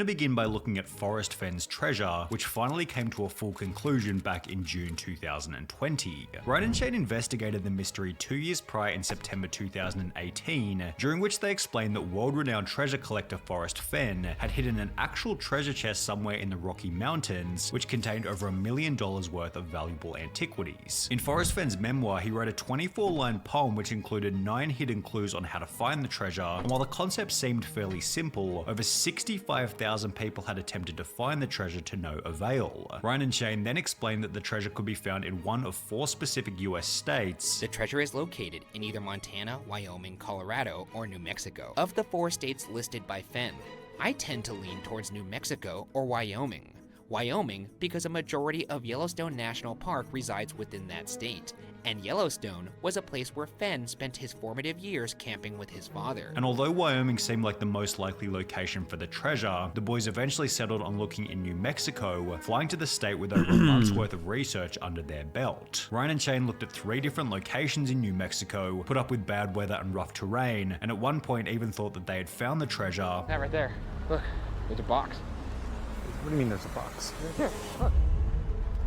To begin by looking at Forrest Fenn's treasure, which finally came to a full conclusion back in June 2020. Ryan and Shane investigated the mystery 2 years prior in September 2018, during which they explained that world-renowned treasure collector Forrest Fenn had hidden an actual treasure chest somewhere in the Rocky Mountains, which contained over $1 million worth of valuable antiquities. In Forrest Fenn's memoir, he wrote a 24-line poem which included 9 hidden clues on how to find the treasure, and while the concept seemed fairly simple, over 65,000 people had attempted to find the treasure to no avail. Ryan and Shane then explained that the treasure could be found in one of 4 specific US states. The treasure is located in either Montana, Wyoming, Colorado, or New Mexico. Of the 4 states listed by Fenn, I tend to lean towards New Mexico or Wyoming. Wyoming because a majority of Yellowstone National Park resides within that state, and Yellowstone was a place where Fenn spent his formative years camping with his father. And although Wyoming seemed like the most likely location for the treasure, the boys eventually settled on looking in New Mexico, flying to the state with over a month's worth of research under their belt. Ryan and Shane looked at 3 different locations in New Mexico, put up with bad weather and rough terrain, and at one point even thought that they had found the treasure. That right there. Look, there's a box. What do you mean there's a box? Right here, look.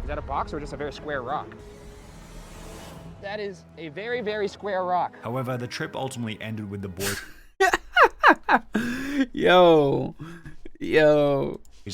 Is that a box or just a very square rock? That is a very, very square rock. However, the trip ultimately ended with the boys Yo.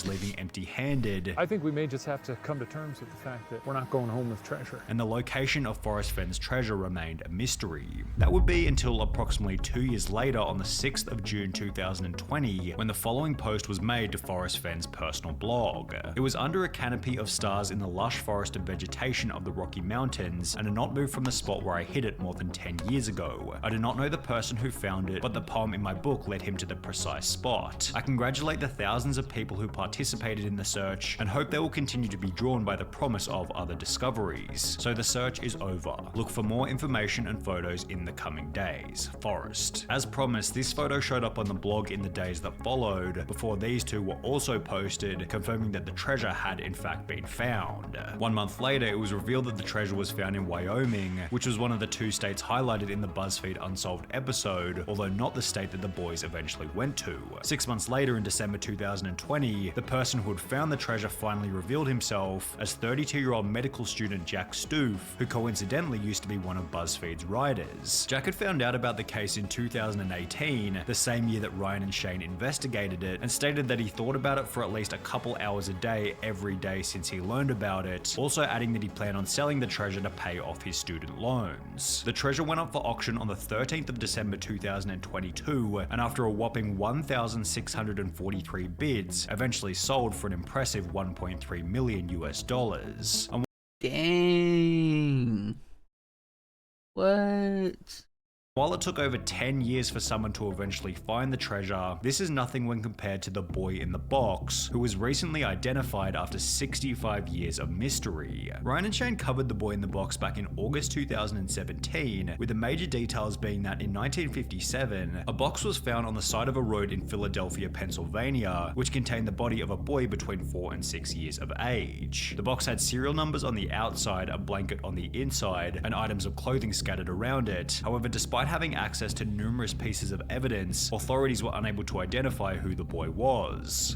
leaving empty-handed. I think we may just have to come to terms with the fact that we're not going home with treasure. And the location of Forrest Fenn's treasure remained a mystery. That would be until approximately 2 years later on the 6th of June 2020, when the following post was made to Forrest Fenn's personal blog. It was under a canopy of stars in the lush forested vegetation of the Rocky Mountains, and had not moved from the spot where I hid it more than 10 years ago. I do not know the person who found it, but the poem in my book led him to the precise spot. I congratulate the thousands of people who participated in the search, and hope they will continue to be drawn by the promise of other discoveries. So the search is over. Look for more information and photos in the coming days. Forrest. As promised, this photo showed up on the blog in the days that followed, before these 2 were also posted, confirming that the treasure had in fact been found. 1 month later, it was revealed that the treasure was found in Wyoming, which was one of the 2 states highlighted in the Buzzfeed Unsolved episode, although not the state that the boys eventually went to. 6 months later, in December 2020, the person who had found the treasure finally revealed himself as 32-year-old medical student Jack Stoof, who coincidentally used to be one of Buzzfeed's writers. Jack had found out about the case in 2018, the same year that Ryan and Shane investigated it, and stated that he thought about it for at least a couple hours a day every day since he learned about it, also adding that he planned on selling the treasure to pay off his student loans. The treasure went up for auction on the 13th of December 2022, and after a whopping 1,643 bids, eventually sold for an impressive $1.3 million US. Dang. What? While it took over 10 years for someone to eventually find the treasure, this is nothing when compared to the boy in the box, who was recently identified after 65 years of mystery. Ryan and Shane covered the boy in the box back in August 2017, with the major details being that in 1957, a box was found on the side of a road in Philadelphia, Pennsylvania, which contained the body of a boy between 4 and 6 years of age. The box had serial numbers on the outside, a blanket on the inside, and items of clothing scattered around it. However, despite having access to numerous pieces of evidence, authorities were unable to identify who the boy was.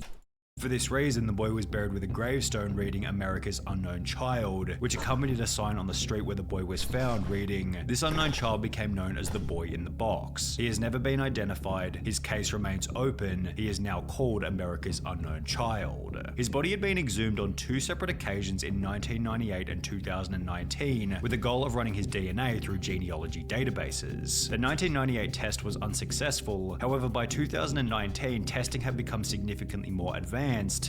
For this reason, the boy was buried with a gravestone reading America's Unknown Child, which accompanied a sign on the street where the boy was found reading, "This unknown child became known as the boy in the box. He has never been identified. His case remains open. He is now called America's Unknown Child." His body had been exhumed on 2 separate occasions in 1998 and 2019, with the goal of running his DNA through genealogy databases. The 1998 test was unsuccessful. However, by 2019, testing had become significantly more advanced,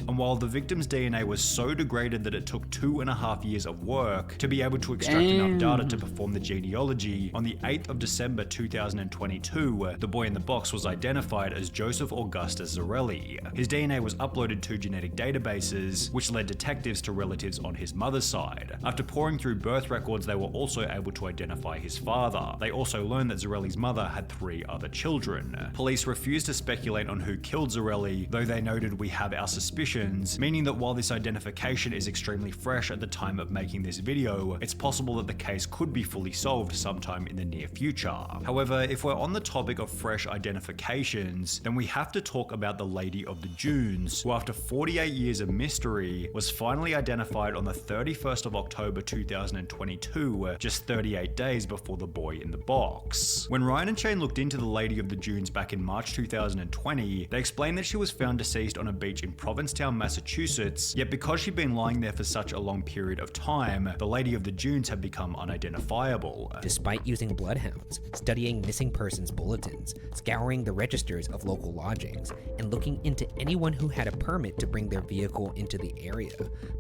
and while the victim's DNA was so degraded that it took 2.5 years of work to be able to extract enough data to perform the genealogy, on the 8th of December 2022, the boy in the box was identified as Joseph Augustus Zarelli. His DNA was uploaded to genetic databases, which led detectives to relatives on his mother's side. After pouring through birth records, they were also able to identify his father. They also learned that Zarelli's mother had 3 other children. Police refused to speculate on who killed Zarelli, though they noted, "We have our our suspicions, meaning that while this identification is extremely fresh at the time of making this video, it's possible that the case could be fully solved sometime in the near future. However, if we're on the topic of fresh identifications, then we have to talk about the Lady of the Dunes, who after 48 years of mystery, was finally identified on the 31st of October 2022, just 38 days before the boy in the box. When Ryan and Shane looked into the Lady of the Dunes back in March 2020, they explained that she was found deceased on a beach in Provincetown, Massachusetts, yet because she'd been lying there for such a long period of time, the Lady of the Dunes had become unidentifiable. Despite using bloodhounds, studying missing persons bulletins, scouring the registers of local lodgings, and looking into anyone who had a permit to bring their vehicle into the area,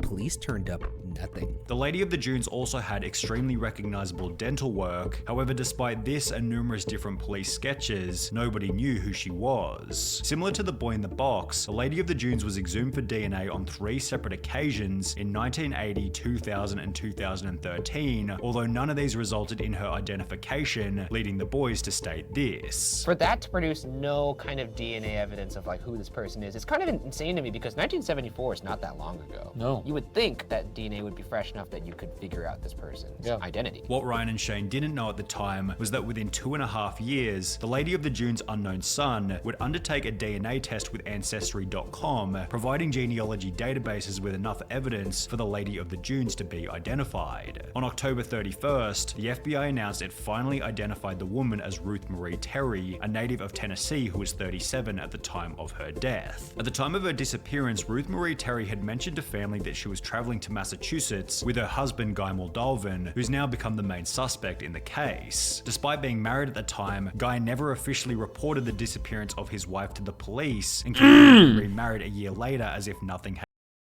police turned up nothing. The Lady of the Dunes also had extremely recognizable dental work. However, despite this and numerous different police sketches, nobody knew who she was. Similar to the boy in the box, the Lady of the Dunes was exhumed for DNA on 3 separate occasions in 1980, 2000, and 2013, although none of these resulted in her identification, leading the boys to state this. For that to produce no kind of DNA evidence of like who this person is, it's kind of insane to me because 1974 is not that long ago. No. You would think that DNA would be fresh enough that you could figure out this person's identity. What Ryan and Shane didn't know at the time was that within 2.5 years, the Lady of the Dunes' unknown son would undertake a DNA test with Ancestry.com, providing genealogy databases with enough evidence for the Lady of the Dunes to be identified. On October 31st, the FBI announced it finally identified the woman as Ruth Marie Terry, a native of Tennessee who was 37 at the time of her death. At the time of her disappearance, Ruth Marie Terry had mentioned to family that she was traveling to Massachusetts with her husband Guy Moldovan, who's now become the main suspect in the case. Despite being married at the time, Guy never officially reported the disappearance of his wife to the police and continued to be remarried a year later as if nothing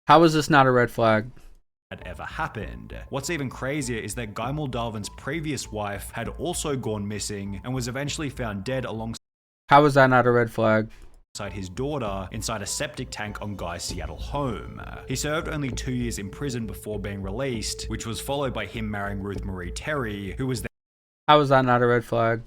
How is this not a red flag? had ever happened. What's even crazier is that Guy Moldavan's previous wife had also gone missing and was eventually found dead alongside How is that not a red flag? his daughter inside a septic tank on Guy's Seattle home. He served only 2 years in prison before being released, which was followed by him marrying Ruth Marie Terry, who was How is that not a red flag?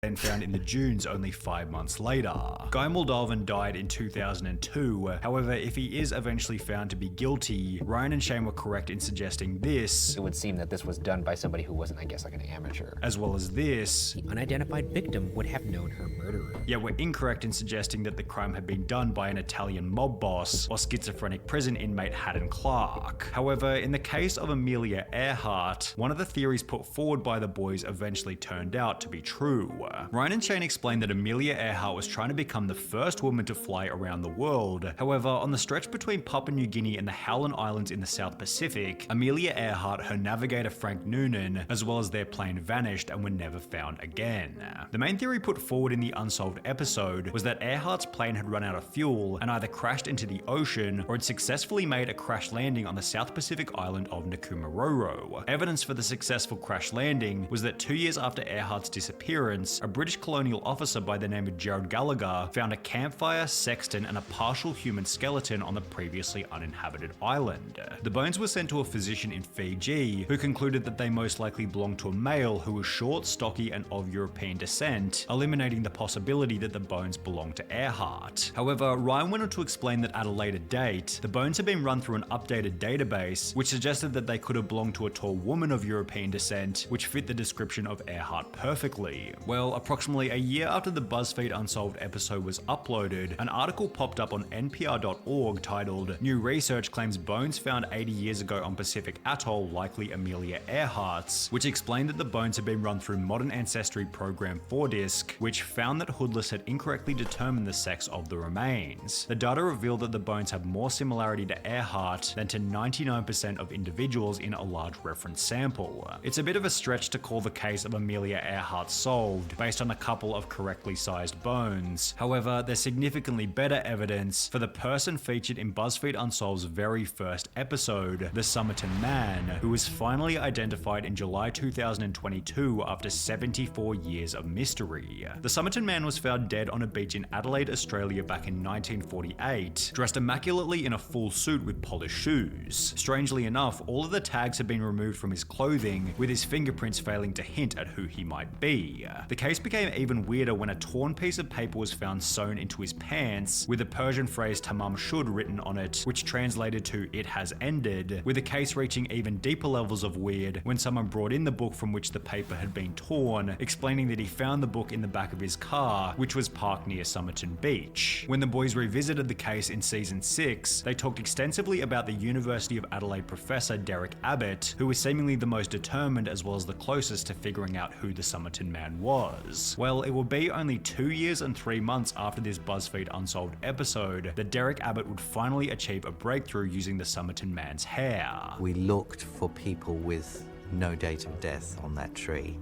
then found in the dunes only 5 months later. Guy Moldovan died in 2002. However, if he is eventually found to be guilty, Ryan and Shane were correct in suggesting this, It would seem that this was done by somebody who wasn't, I guess, like an amateur. as well as this, The unidentified victim would have known her murderer. yet were incorrect in suggesting that the crime had been done by an Italian mob boss or schizophrenic prison inmate Haddon Clark. However, in the case of Amelia Earhart, one of the theories put forward by the boys eventually turned out to be true. Ryan and Shane explained that Amelia Earhart was trying to become the first woman to fly around the world. However, on the stretch between Papua New Guinea and the Howland Islands in the South Pacific, Amelia Earhart, her navigator Frank Noonan, as well as their plane vanished and were never found again. The main theory put forward in the Unsolved episode was that Earhart's plane had run out of fuel and either crashed into the ocean or had successfully made a crash landing on the South Pacific island of Nkumaroro. Evidence for the successful crash landing was that 2 years after Earhart's disappearance, a British colonial officer by the name of Gerald Gallagher found a campfire, sextant, and a partial human skeleton on the previously uninhabited island. The bones were sent to a physician in Fiji, who concluded that they most likely belonged to a male who was short, stocky, and of European descent, eliminating the possibility that the bones belonged to Earhart. However, Ryan went on to explain that at a later date, the bones had been run through an updated database, which suggested that they could have belonged to a tall woman of European descent, which fit the description of Earhart perfectly. Well, approximately a year after the Buzzfeed Unsolved episode was uploaded, an article popped up on NPR.org titled "New Research Claims Bones Found 80 Years Ago on Pacific Atoll Likely Amelia Earhart's," which explained that the bones had been run through Modern Ancestry Program 4-disc, which found that Hoodless had incorrectly determined the sex of the remains. The data revealed that the bones have more similarity to Earhart than to 99% of individuals in a large reference sample. It's a bit of a stretch to call the case of Amelia Earhart solved based on a couple of correctly sized bones. However, there's significantly better evidence for the person featured in Buzzfeed Unsolved's very first episode, the Somerton Man, who was finally identified in July 2022 after 74 years of mystery. The Somerton Man was found dead on a beach in Adelaide, Australia back in 1948, dressed immaculately in a full suit with polished shoes. Strangely enough, all of the tags had been removed from his clothing, with his fingerprints failing to hint at who he might be. The case became even weirder when a torn piece of paper was found sewn into his pants with the Persian phrase tamam shud written on it, which translated to "it has ended," with the case reaching even deeper levels of weird when someone brought in the book from which the paper had been torn, explaining that he found the book in the back of his car, which was parked near Somerton Beach. When the boys revisited the case in season 6, they talked extensively about the University of Adelaide professor Derek Abbott, who was seemingly the most determined as well as the closest to figuring out who the Somerton Man was. Well, it would be only 2 years and 3 months after this Buzzfeed Unsolved episode that Derek Abbott would finally achieve a breakthrough using the Somerton Man's hair. We looked for people with no date of death on that tree,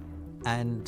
and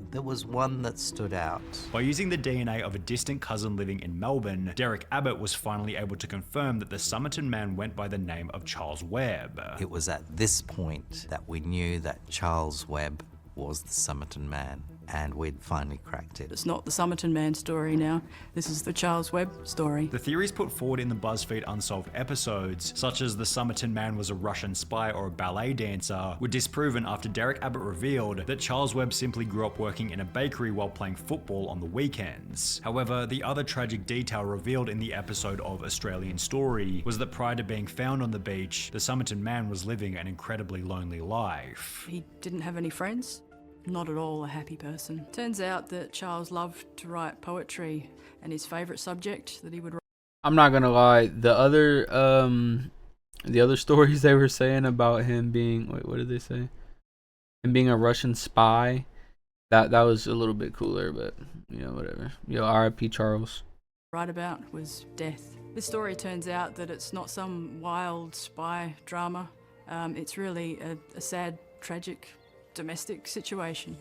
there was one that stood out. By using the DNA of a distant cousin living in Melbourne, Derek Abbott was finally able to confirm that the Somerton Man went by the name of Charles Webb. It was at this point that we knew that Charles Webb was the Somerton Man, and we'd finally cracked it. It's not the Somerton Man story now. This is the Charles Webb story. The theories put forward in the Buzzfeed Unsolved episodes, such as the Somerton Man was a Russian spy or a ballet dancer, were disproven after Derek Abbott revealed that Charles Webb simply grew up working in a bakery while playing football on the weekends. However, the other tragic detail revealed in the episode of Australian Story was that prior to being found on the beach, the Somerton Man was living an incredibly lonely life. He didn't have any friends. Not at all a happy person. Turns out that Charles loved to write poetry, and his favourite subject that he would write. I'm not gonna lie. The other stories they were saying about him being, wait, what did they say? Him being a Russian spy. That was a little bit cooler, but you know, whatever. Yo, R.I.P. Charles. Write about was death. This story turns out that it's not some wild spy drama. It's really a sad, tragic domestic situation.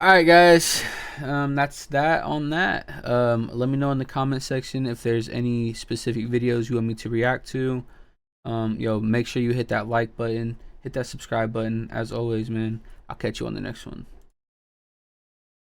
Alright guys, that's that on that. Let me know in the comment section if there's any specific videos you want me to react to. Make sure you hit that like button, hit that subscribe button. As always, man, I'll catch you on the next one.